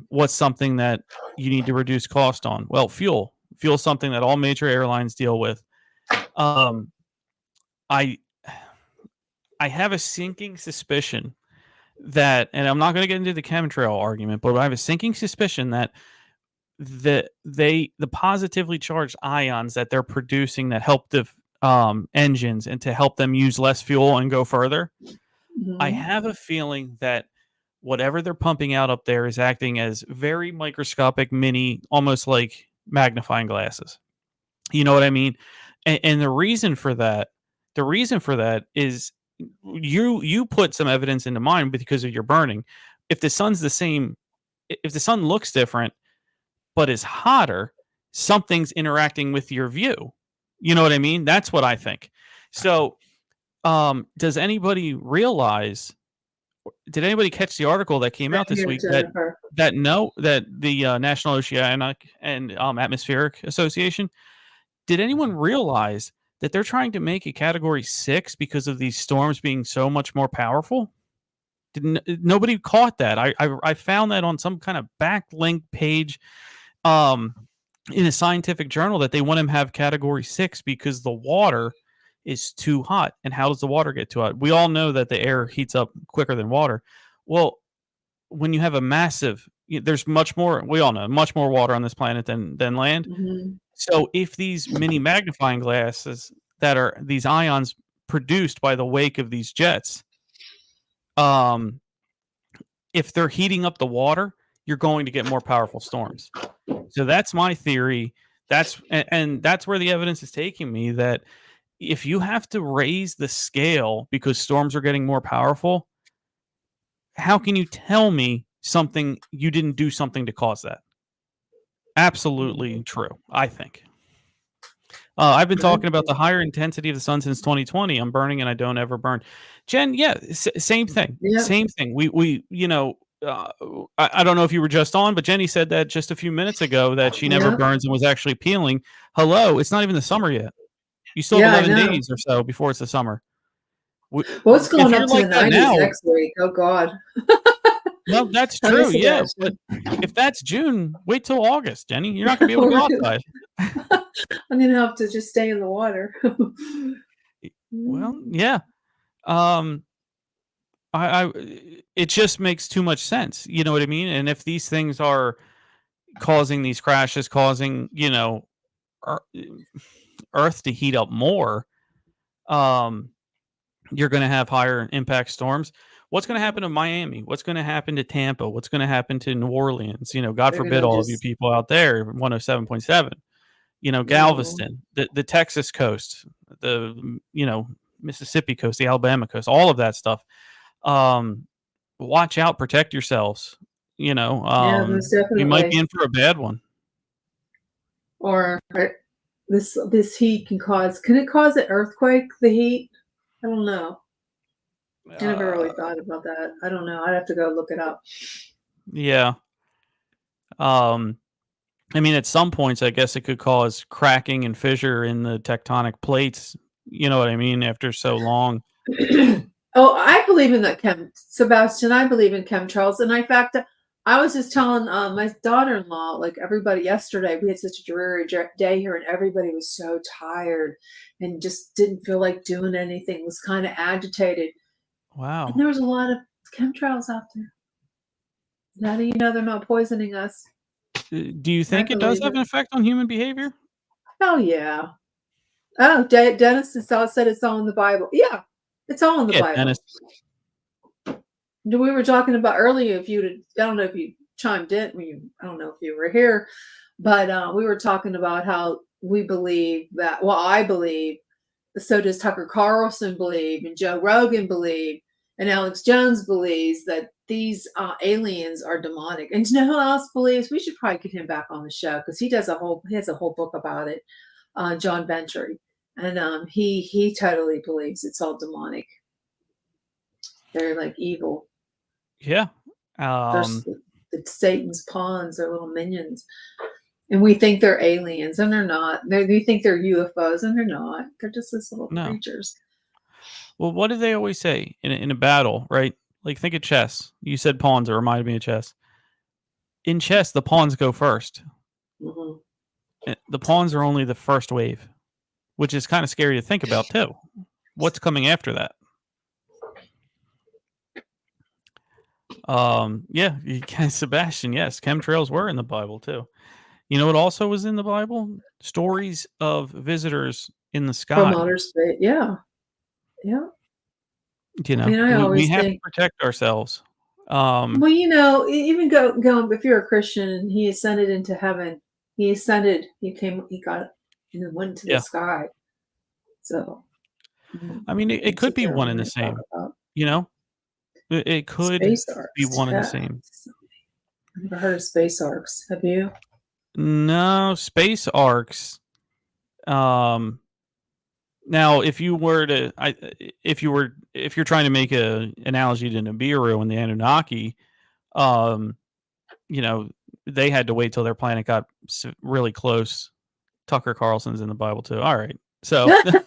what's something that you need to reduce cost on? Well, fuel. Fuel is something that all major airlines deal with. Um, I I have a sinking suspicion that, and I'm not going to get into the chemtrail argument, but I have a sinking suspicion that the positively charged ions that they're producing that help the engines and to help them use less fuel and go further. I Mhm. have a feeling that whatever they're pumping out up there is acting as very microscopic, mini, almost like magnifying glasses. You know what I mean? And the reason for that is you put some evidence into mind because of your burning. If the sun's the same, if the sun looks different but is hotter, something's interacting with your view. You know what I mean? That's what I think. So, does anybody realize? Did anybody catch the article that came Right out this here, week that Jennifer. that the National Oceanic and Atmospheric Association, did anyone realize that they're trying to make a Category 6 because of these storms being so much more powerful? Nobody caught that. I found that on some kind of backlink page um, in a scientific journal that they want him to have Category 6 because the water is too hot. And how does the water get too hot? We all know that the air heats up quicker than water. Well, when you have a massive, there's much more. We all know much more water on this planet than land. Mhm. So if these mini magnifying glasses that are these ions produced by the wake of these jets, um, if they're heating up the water, you're going to get more powerful storms. So that's my theory. And that's where the evidence is taking me that if you have to raise the scale because storms are getting more powerful, how can you tell me something you didn't do something to cause that? Absolutely Mhm. true, I think. I've been talking about the Okay. higher intensity of the sun since 2020. I'm burning and I don't ever burn. Jen, yeah, same thing. Yep. Same thing. Uh, I don't know if you were just on, but Jenny said that just a few minutes ago that she never Yep. burns and was actually peeling. Hello, it's not even the summer yet. You still have Yeah, I 11 know. days or so before it's the summer. Well, it's If going you're up to the like that 90s now, next week. Oh God. well, that's Can true. you Yeah, but imagine? if that's June, wait till August, Jenny. You're not going to be able to go outside. I'm gonna have to just stay in the water. Well, Mm. yeah. Um, I it just makes too much sense. You know what I mean? And if these things are causing these crashes, causing Ear- Earth to heat up more, um, you're going to have higher impact storms. What's going to happen to Miami? What's going to happen to Tampa? What's going to happen to New Orleans? God They're forbid gonna all of you just people out there, 107.7. no. Galveston, the Texas coast, the Mississippi coast, the Alabama coast, all of that stuff. Um, watch out, protect yourselves. Yeah, most You might be definitely. in for a bad one. or this heat can it cause an earthquake, the heat? I don't know. I never really thought about that. I don't know. I'd have to go look it up. Yeah. I mean, at some points, I guess it could cause cracking and fissure in the tectonic plates. You know what I mean? After so long. Oh, I believe in that Sebastian. I believe in chemtrails, and in fact, I was just telling my daughter-in-law, like everybody yesterday, we had such a dreary day here, and everybody was so tired and just didn't feel like doing anything. Was kind of agitated, and Wow. there was a lot of chemtrails out there. How do you know they're not poisoning us? Do you think it does believe have it. an effect on human behavior? Oh yeah. Oh, Dennis said it's all in the Bible. Yeah, it's all in the Yeah, Bible. Dennis. We were talking about earlier. I don't know if you chimed in. I don't know if you were here, but we were talking about how we believe that. Well, I believe. So does Tucker Carlson believe, and Joe Rogan believe, and Alex Jones believes that these aliens are demonic. And you know who else believes? We should probably get him back on the show because he has a whole book about it. John Ventry, and he totally believes it's all demonic. They're like evil. Yeah. It's Satan's pawns, they're little minions. And we think they're aliens, and they're not. We think they're UFOs, and they're not. They're just these little creatures. Well, what do they always say in a battle, right? Like, think of chess. You said pawns. It reminded me of chess. In chess, the pawns go first. Mm-hmm. The pawns are only the first wave, which is kind of scary to think about, too. What's coming after that? Yeah, Sebastian, yes, chemtrails were in the Bible, too. You know what also was in the Bible? Stories of visitors in the sky. From outer space, yeah. Yeah. You know, I always we have to think, protect ourselves. well, even going if you're a Christian and he ascended into heaven, he ascended, he got and went to the sky. So I mean, it could be one and the same. You know, it could be one and the same. I've never heard of space arcs. Have you? No, space arcs. Now, if you're trying to make a analogy to Nibiru and the Anunnaki, they had to wait till their planet got really close. Tucker Carlson's in the Bible too. All right, so you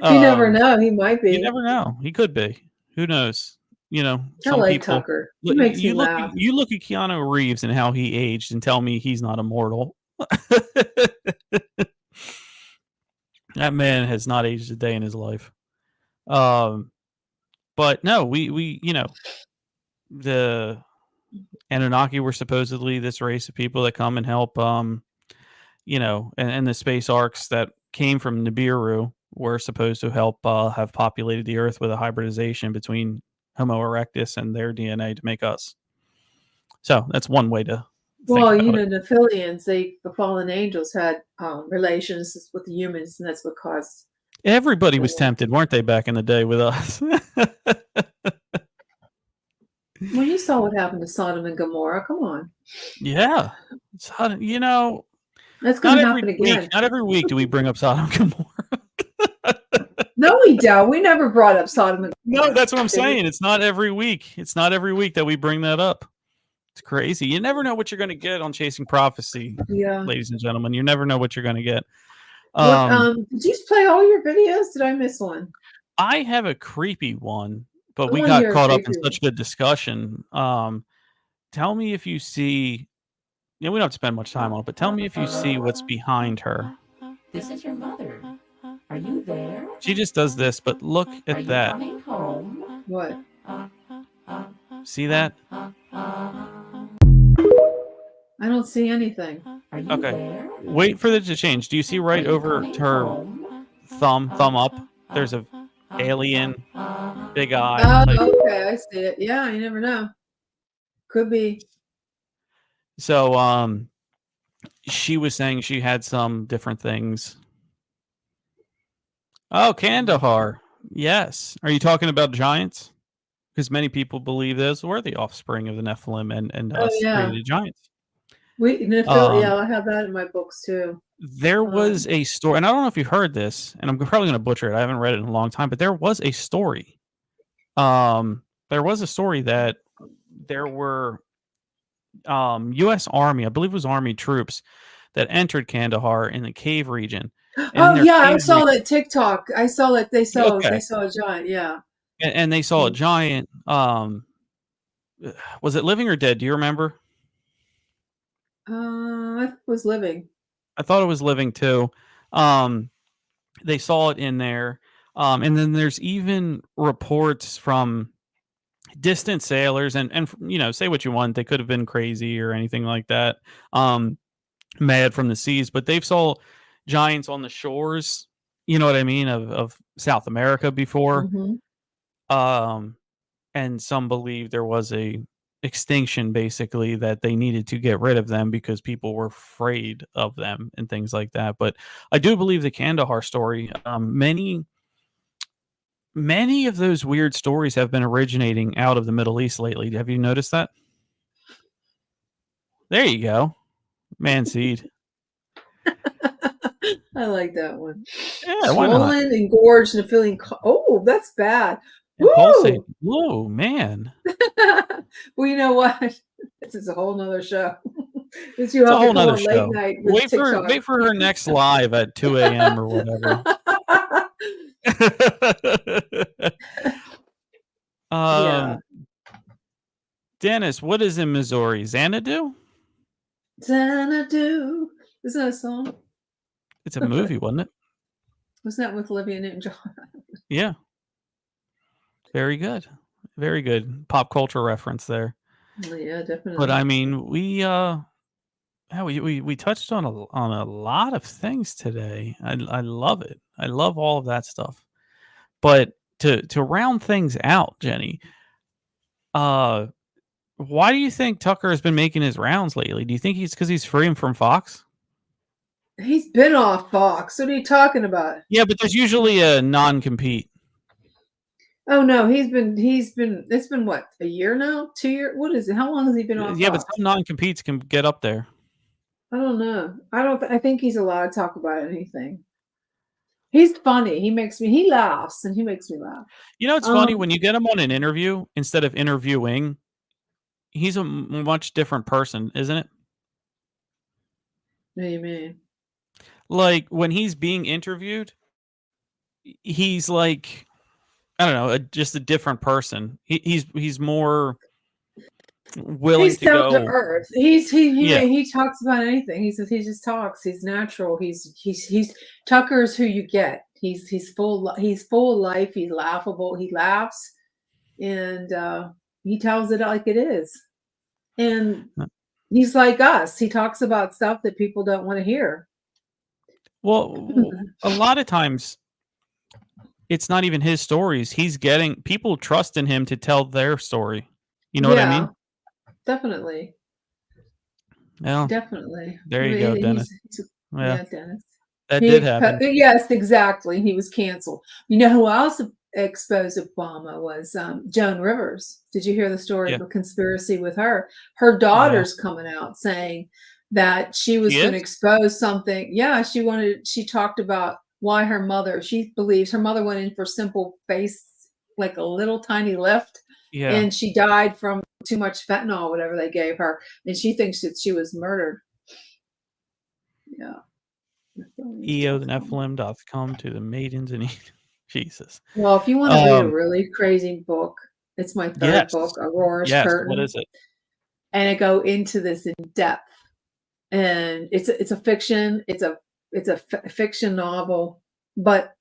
never know. He might be. You never know. He could be. Who knows? Some I like people. Tucker. He makes me laugh. You look at Keanu Reeves and how he aged, and tell me he's not immortal. That man has not aged a day in his life. But no, we the Anunnaki were supposedly this race of people that come and help. And the space arcs that came from Nibiru were supposed to help have populated the Earth with a hybridization between Homo erectus and their DNA to make us. So that's one way to. Well, the Nephilians, the fallen angels had relations with the humans, and that's what caused. Everybody was tempted, weren't they, back in the day with us? Well, you saw what happened to Sodom and Gomorrah. Come on. Yeah, Sodom. That's going to happen again. Not every week do we bring up Sodom and Gomorrah. No, we don't. We never brought up Sodom and Gomorrah. No, that's what I'm saying. It's not every week. It's not every week that we bring that up. It's crazy. You never know what you're going to get on Chasing Prophecy, ladies and gentlemen. You never know what you're going to get. Did you play all your videos? Did I miss one? I have a creepy one, but we got caught up in such good discussion. Tell me if you see. We don't have to spend much time on it, but tell me if you see what's behind her. This is your mother. Are you there? She just does this, but look at that. Coming home? What? See that? I don't see anything. Okay. There? Wait for it to change. Do you see right over her thumb up? There's a alien, big eye. Okay, I see it. Yeah, you never know. Could be. So, she was saying she had some different things. Oh, Kandahar. Yes. Are you talking about giants? Because many people believe those were the offspring of the Nephilim and us created giants. Yeah, I have that in my books too. There was a story, and I don't know if you heard this, and I'm probably going to butcher it. I haven't read it in a long time, but there was a story. There was a story that there were U.S. Army, I believe it was Army troops, that entered Kandahar in the cave region, and in Oh their yeah, I cave saw that TikTok. I saw that they okay, saw a giant. Yeah. and they saw a giant. Was it living or dead? Do you remember? I was living. I thought it was living too. They saw it in there, and then there's even reports from distant sailors, and say what you want, they could have been crazy or anything like that, mad from the seas, but they've saw giants on the shores, you know what I mean, of South America before. Hmm. And some believe there was a extinction, basically, that they needed to get rid of them because people were afraid of them and things like that. But I do believe the Kandahar story, many of those weird stories have been originating out of the Middle East lately. Have you noticed that? There you go. Man seed. I like that one. Yeah, why not? Swollen, engorged, and feeling. Oh, that's bad. And pulsate. Woo! Whoa, man. Well, you know what? This is a whole nother show. This you It's a have to whole come nother on late show. night with TikTok. Wait for her next live at 2 a.m. or whatever. Yeah. Dennis, what is in Missouri? Xanadu? Xanadu. Isn't that a song? It's a movie, wasn't it? Wasn't that with Olivia Newton-John? Yeah. Very good. Very good. Pop culture reference there. Yeah, definitely. But I mean, we touched on a lot of things today. I love it. I love all of that stuff. But to round things out, Jenny, why do you think Tucker has been making his rounds lately? Do you think because he's free from Fox? He's been off Fox. What are you talking about? Yeah, but there's usually a non-compete. Oh no, it's been what, a year now? 2 years? What is it? How long has he been off Yeah, Fox? but some non-competes can get up there. I don't know. I think he's allowed to talk about anything. He's funny. He laughs and he makes me laugh. You know, it's funny when you get him on an interview instead of interviewing, he's a much different person, isn't it? What do you mean? Like when he's being interviewed, he's like, I don't know, just a different person. He's more willing He's to down to go. earth. Yeah. He talks about anything. He just talks. He's natural. He's Tucker's who you get. He's full of life. He's laughable. He laughs, and he tells it like it is. And he's like us. He talks about stuff that people don't want to hear. Well, a lot of times it's not even his stories. He's getting people trust in him to tell their story. You know what I mean? Definitely. Yeah. Definitely. There you go, Dennis. Yeah, Dennis. That did happen. Yes, exactly. He was canceled. You know who else exposed Obama was Joan Rivers. Did you hear the story of the conspiracy with her? Her daughter's coming out saying that she was going to expose something. Yeah, she talked about why she believes her mother went in for simple face, like a little tiny lift. Yeah. And she died from too much fentanyl, whatever they gave her. And she thinks that she was murdered. Yeah. EOTheNephilim.com to the maidens and Jesus. Well, if you want to read a really crazy book, it's my third book, Aurora's Curtain. What is it? And I go into this in depth. And it's a fiction. It's a fiction novel. But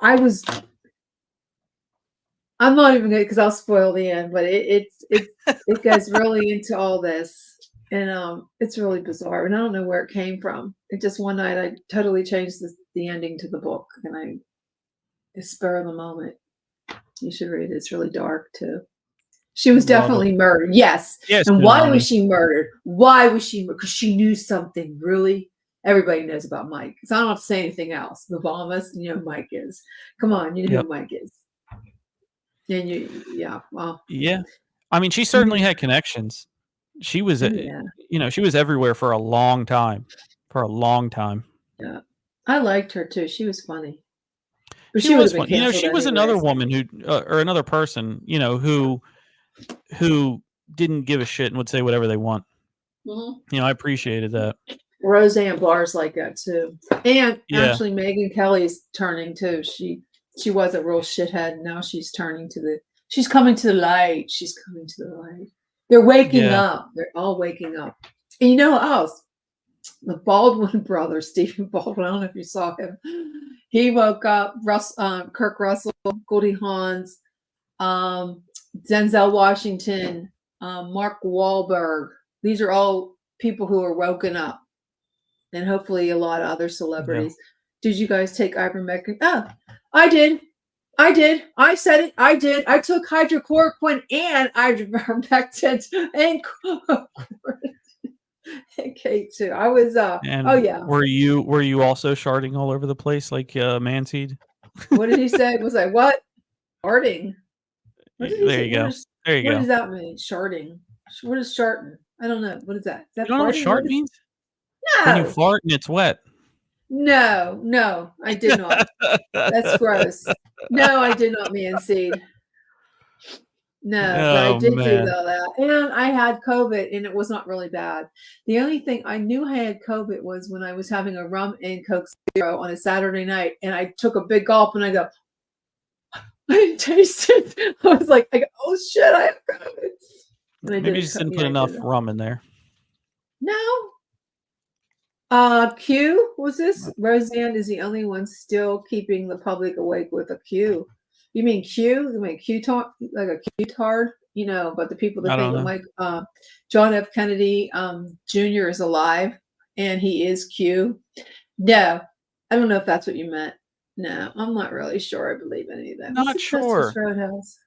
I'm not even going because I'll spoil the end, but it goes really into all this. And it's really bizarre. And I don't know where it came from. It just one night I totally changed the ending to the book. And spur of the moment. You should read it. It's really dark too. She was definitely murdered. Yes. And why was she murdered? Why was she murdered? Because she knew something really. Everybody knows about Mike. So I don't have to say anything else. The Obamas, you know who Mike is. Come on, you know who Mike is. And well. Yeah. I mean, she certainly had connections. She was, Yeah. she was everywhere for a long time. For a long time. Yeah. I liked her too. She was funny. But She she would was have been fun. canceled She was another anyways. woman who, or another person, who didn't give a shit and would say whatever they want. Mhm. I appreciated that. Roseanne Barr's like that too. And Yeah. actually Megyn Kelly's turning too. She was a real shithead. Now she's turning she's coming to the light. She's coming to the light. They're waking Yeah. up. They're all waking up. And you know what else? The Baldwin brother, Stephen Baldwin, I don't know if you saw him. He woke up. Kirk Russell, Goldie Hawn, Denzel Washington, Mark Wahlberg. These are all people who are woken up. And hopefully a lot of other celebrities. Yeah. Did you guys take ivermectin? Oh, I did. I said it. I did. I took hydrochloroquine and ivermectin and K2. I was oh yeah. Were you also sharding all over the place like Manseed? What did he say? Was I what? Sharding. What did he there say? you go. There you go. What does that mean? Sharding. What is sharting? I don't know. What is that? Is that you don't know what shart means? No. When you fart and it's wet. No, I did not. That's gross. No, I did not Manseed. No, but I did do all that. And I had COVID and it was not really bad. The only thing I knew I had COVID was when I was having a rum and Coke Zero on a Saturday night and I took a big gulp and I go, I didn't taste it. I was like, oh shit, I have COVID. Maybe you just didn't put enough rum in there. No. Q, was this? Roseanne is the only one still keeping the public awake with a Q. You mean Q? You mean Q-tard, like a Q-tard? But the people that think like John F. Kennedy Jr. is alive and he is Q. No, I don't know if that's what you meant. No, I'm not really sure I believe any of that. Not sure. Texas Roadhouse?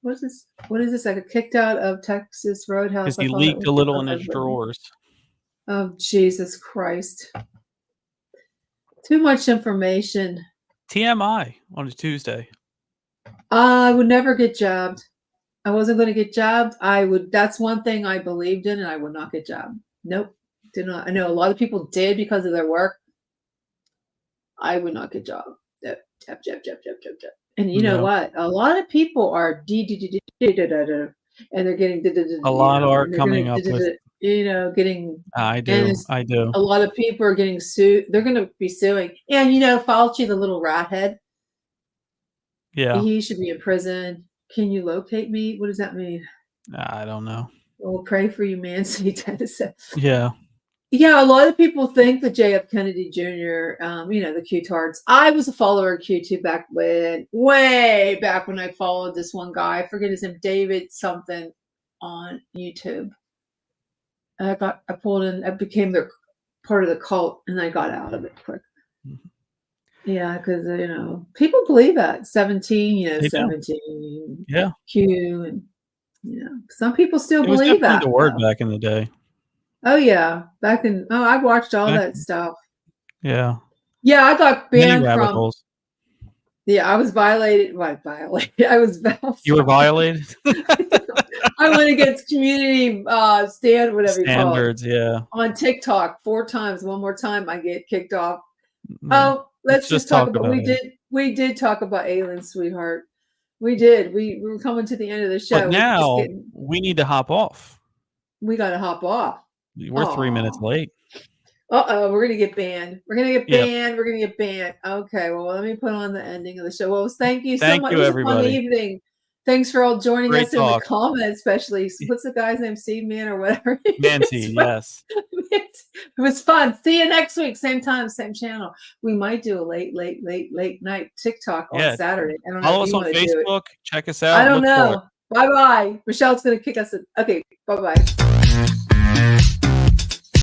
What is this? What is this? Like a kicked out of Texas Roadhouse? Because he leaked a little in his drawers. Oh, Jesus Christ. Too much information. TMI on a Tuesday. I would never get jabbed. I wasn't going to get jabbed. That's one thing I believed in, and I would not get jabbed. Nope. Did not. I know a lot of people did because of their work. I would not get jabbed. Jab. And you know what? A lot of people are and they're getting a lot are coming up with getting I do. A lot of people are getting sued. They're going to be suing. And Fauci, the little rat head. Yeah. He should be in prison. Can you locate me? What does that mean? I don't know. We'll pray for you, Mancy. Yeah. Yeah, a lot of people think that JF Kennedy Jr., the Q-tards. I was a follower of Q2 way back when I followed this one guy. I forget his name, David something on YouTube. I pulled in, I became part of the cult, and I got out of it quick. Mm-hmm. Yeah, because people believe that 17, 17. Yeah. Q, and some people still believe that. The word back in the day. Oh yeah, I watched all that stuff. Yeah. Yeah, I got banned from. Holes. Yeah, I was violated. I was. You were violated. I went against community standards. Yeah. On TikTok 4 times. One more time, I get kicked off. Oh, let's just talk about. We did talk about aliens, sweetheart. We did. We were coming to the end of the show. But now we need to hop off. We got to hop off. We're 3 minutes late. We're gonna get banned. We're gonna get banned. Yep. We're gonna get banned. Okay, well, let me put on the ending of the show. Well, thank you so much. It was everybody. A fun evening. Thanks for all joining us talk. In the comments, especially. What's the guy's name? Seed Man or whatever. Nancy, yes. It was fun. See you next week. Same time, same channel. We might do a late night TikTok on Saturday. I don't know. Follow us on Facebook. Check us out. I don't know. Bye-bye. Michelle's gonna kick us. Okay, bye-bye.